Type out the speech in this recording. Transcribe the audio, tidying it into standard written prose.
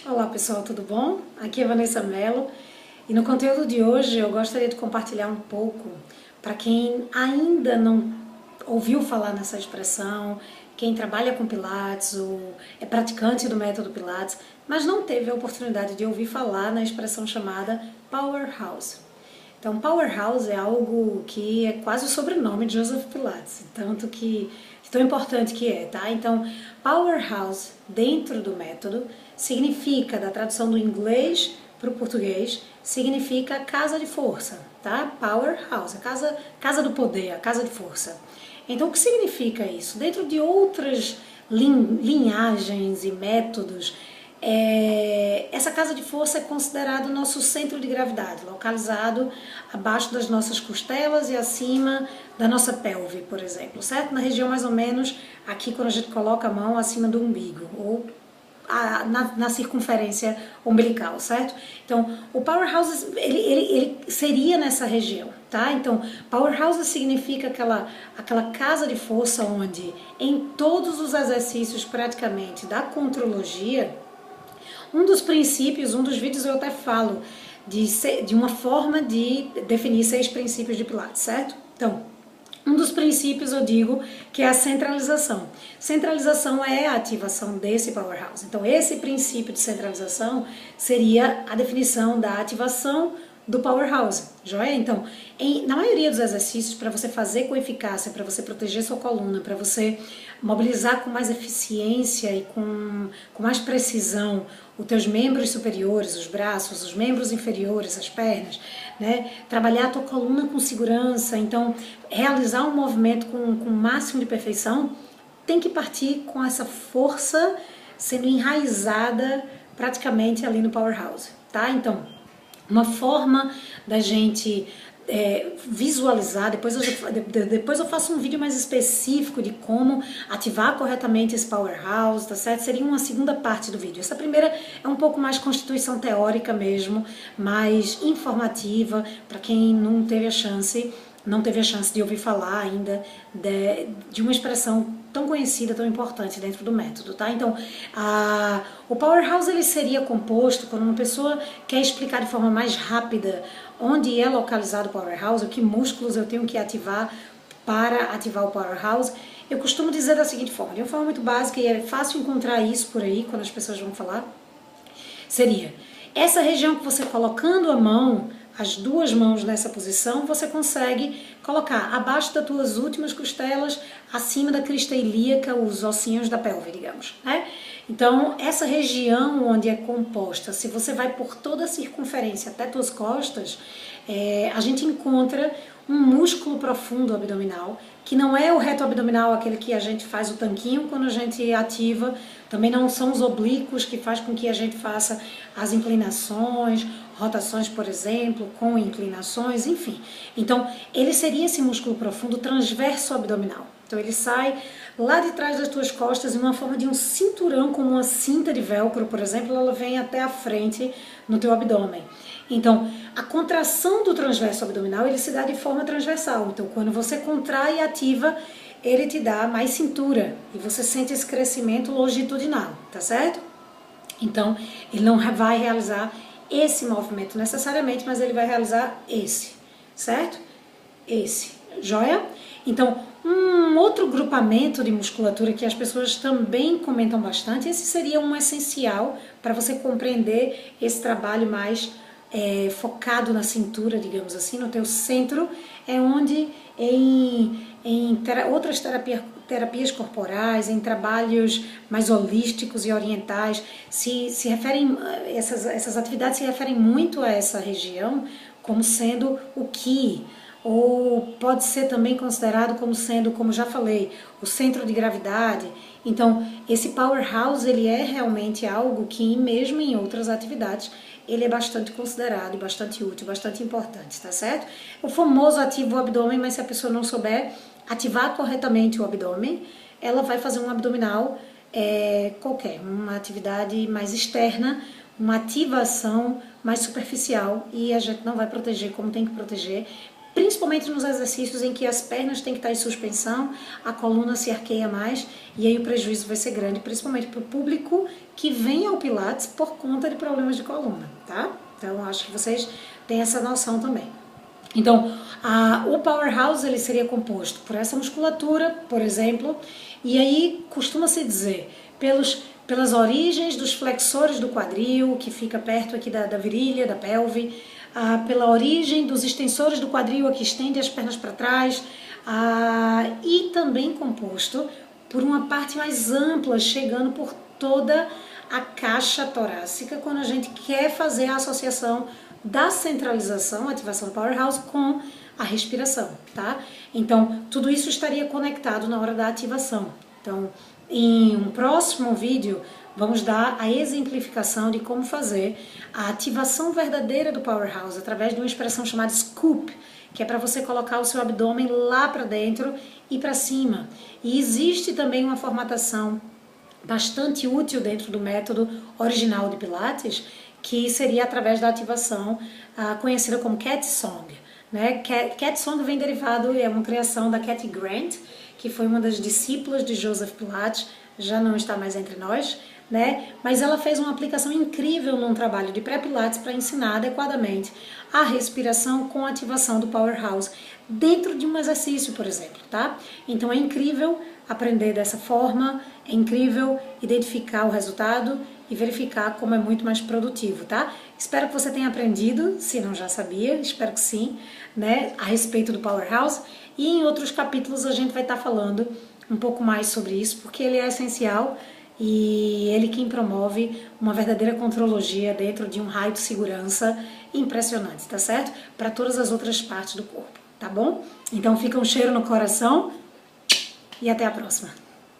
Olá pessoal, tudo bom? Aqui é Vanessa Mello e no conteúdo de hoje eu gostaria de compartilhar um pouco para quem ainda não ouviu falar nessa expressão, quem trabalha com Pilates ou é praticante do método Pilates, mas não teve a oportunidade de ouvir falar na expressão chamada Powerhouse. Então, Powerhouse é algo que é quase o sobrenome de Joseph Pilates, tanto que tão importante que é, tá? Então, Powerhouse dentro do método significa, da tradução do inglês para o português, significa casa de força, tá? Powerhouse, a casa do poder, a casa de força. Então, o que significa isso? Dentro de outras linhagens e métodos, essa casa de força é considerado o nosso centro de gravidade, localizado abaixo das nossas costelas e acima da nossa pelve, por exemplo, certo? Na região mais ou menos aqui quando a gente coloca a mão acima do umbigo, ou na circunferência umbilical, certo? Então, o Powerhouse, ele seria nessa região, tá? Então, Powerhouse significa aquela casa de força onde, em todos os exercícios praticamente da contrologia, um dos princípios, um dos vídeos eu até falo de uma forma de definir 6 princípios de Pilates, certo? Então, um dos princípios eu digo que é a centralização. Centralização é a ativação desse Powerhouse. Então, esse princípio de centralização seria a definição da ativação do Powerhouse, joia? Então, na maioria dos exercícios, para você fazer com eficácia, para você proteger sua coluna, para você mobilizar com mais eficiência e com mais precisão os teus membros superiores, os braços, os membros inferiores, as pernas, né? Trabalhar a tua coluna com segurança, então realizar um movimento com o máximo de perfeição, tem que partir com essa força sendo enraizada praticamente ali no Powerhouse, tá? Então, uma forma da gente visualizar, depois eu faço um vídeo mais específico de como ativar corretamente esse Powerhouse, tá certo? Seria uma segunda parte do vídeo. Essa primeira é um pouco mais constituição teórica mesmo, mais informativa, para quem não teve a chance de ouvir falar ainda de uma expressão tão conhecida, tão importante dentro do método, tá? Então, o Powerhouse ele seria composto quando uma pessoa quer explicar de forma mais rápida onde é localizado o Powerhouse, que músculos eu tenho que ativar para ativar o Powerhouse. Eu costumo dizer da seguinte forma, de uma forma muito básica, e é fácil encontrar isso por aí quando as pessoas vão falar, seria essa região que você colocando a mão, as duas mãos nessa posição, você consegue colocar abaixo das tuas últimas costelas, acima da crista ilíaca, os ossinhos da pelve, digamos, né? Então, essa região onde é composta, se você vai por toda a circunferência até tuas costas, a gente encontra um músculo profundo abdominal, que não é o reto abdominal, aquele que a gente faz o tanquinho quando a gente ativa, também não são os oblíquos que faz com que a gente faça as inclinações, rotações, por exemplo, com inclinações, enfim. Então, ele seria esse músculo profundo transverso abdominal. Então, ele sai lá de trás das tuas costas em uma forma de um cinturão, como uma cinta de velcro, por exemplo, ela vem até a frente no teu abdômen. Então, a contração do transverso abdominal, ele se dá de forma transversal. Então, quando você contrai e ativa, ele te dá mais cintura e você sente esse crescimento longitudinal, tá certo? Então, ele não vai realizar esse movimento necessariamente, mas ele vai realizar esse, certo? Esse, joia? Então, um outro grupamento de musculatura que as pessoas também comentam bastante, esse seria um essencial para você compreender esse trabalho mais focado na cintura, digamos assim, no teu centro, é onde outras terapias corporais, em trabalhos mais holísticos e orientais, se referem, essas atividades se referem muito a essa região como sendo o Ki, ou pode ser também considerado como sendo, como já falei, o centro de gravidade. Então, esse Powerhouse, ele é realmente algo que, mesmo em outras atividades, ele é bastante considerado, bastante útil, bastante importante, tá certo? O famoso ativa o abdômen, mas se a pessoa não souber ativar corretamente o abdômen, ela vai fazer um abdominal qualquer, uma atividade mais externa, uma ativação mais superficial, e a gente não vai proteger como tem que proteger, principalmente nos exercícios em que as pernas têm que estar em suspensão, a coluna se arqueia mais e aí o prejuízo vai ser grande, principalmente para o público que vem ao Pilates por conta de problemas de coluna, tá? Então acho que vocês têm essa noção também. Então, o Powerhouse ele seria composto por essa musculatura, por exemplo, e aí costuma-se dizer pelas origens dos flexores do quadril, que fica perto aqui da virilha, da pelve, pela origem dos extensores do quadril, que estende as pernas para trás, e também composto por uma parte mais ampla, chegando por toda a caixa torácica, quando a gente quer fazer a associação da centralização, ativação do Powerhouse, com a respiração, tá? Então, tudo isso estaria conectado na hora da ativação. Então, em um próximo vídeo, vamos dar a exemplificação de como fazer a ativação verdadeira do Powerhouse através de uma expressão chamada Scoop, que é para você colocar o seu abdômen lá para dentro e para cima. E existe também uma formatação bastante útil dentro do método original de Pilates, que seria através da ativação conhecida como Cat Song. Né? Cat Song vem derivado, é uma criação da Cathy Grant, que foi uma das discípulas de Joseph Pilates, já não está mais entre nós, né? Mas ela fez uma aplicação incrível num trabalho de pré-pilates para ensinar adequadamente a respiração com a ativação do Powerhouse dentro de um exercício, por exemplo, tá? Então é incrível aprender dessa forma, é incrível identificar o resultado e verificar como é muito mais produtivo, tá? Espero que você tenha aprendido, se não já sabia, espero que sim, né, a respeito do Powerhouse, e em outros capítulos a gente vai estar falando um pouco mais sobre isso, porque ele é essencial e ele quem promove uma verdadeira contrologia dentro de um raio de segurança impressionante, tá certo? Para todas as outras partes do corpo, tá bom? Então fica um cheiro no coração e até a próxima.